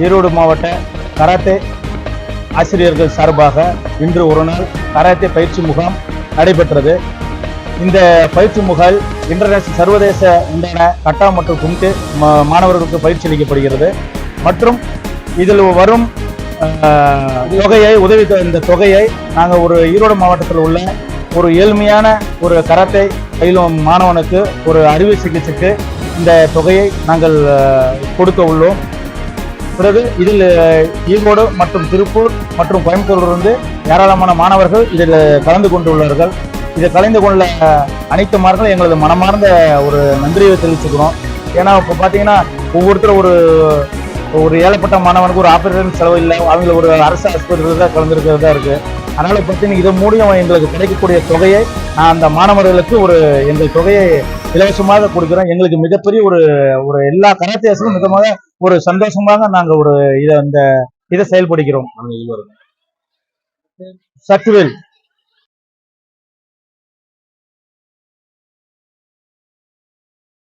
ஈரோடு மாவட்ட கராத்தே ஆசிரியர்கள் சார்பாக இன்று ஒரு நாள் கராத்தே பயிற்சி முகாம் நடைபெற்றது. இந்த பயிற்சி முகால் இன்டர்நேஷனல் சர்வதேச உண்டான கட்டா மற்றும் கும்கே மாணவர்களுக்கு பயிற்சி அளிக்கப்படுகிறது. மற்றும் இதில் வரும் தொகையை இந்த தொகையை நாங்கள் ஒரு ஈரோடு மாவட்டத்தில் உள்ள ஒரு ஏழ்மையான ஒரு கராத்தே பயிலும் மாணவனுக்கு ஒரு அறுவை சிகிச்சைக்கு இந்த தொகையை நாங்கள் கொடுக்க உள்ளோம். பிறகு இதில் ஈரோடு மற்றும் திருப்பூர் மற்றும் கோயம்புத்தூரிலிருந்து ஏராளமான மாணவர்கள் இதில் கலந்து கொண்டுள்ளார்கள். இதை கலந்து கொள்ள அனைத்து மாணவர்களும் எங்களது மனமார்ந்த ஒரு நன்றியை தெரிவிச்சுக்கிறோம். ஏன்னா இப்போ பார்த்தீங்கன்னா ஒவ்வொருத்தரும் ஒரு ஏழைப்பட்ட மாணவனுக்கு ஒரு ஆபரேஷன் செலவு இல்லை, அவங்க ஒரு அரசு ஆஸ்பத்திரியில் தான் கலந்துருக்கிறதா இருக்குது. அதனால் பார்த்தீங்கன்னா இது மூலியம் எங்களுக்கு கிடைக்கக்கூடிய தொகையை நான் அந்த மாணவர்களுக்கு எங்கள் தொகையை இலவசமாக கொடுக்குறோம். எங்களுக்கு மிகப்பெரிய ஒரு எல்லா கராத்தேஸும் மிகமாக ஒரு சந்தோஷமாக நாங்கள் இதை செயல்படுகிறோம். சக்திவேல்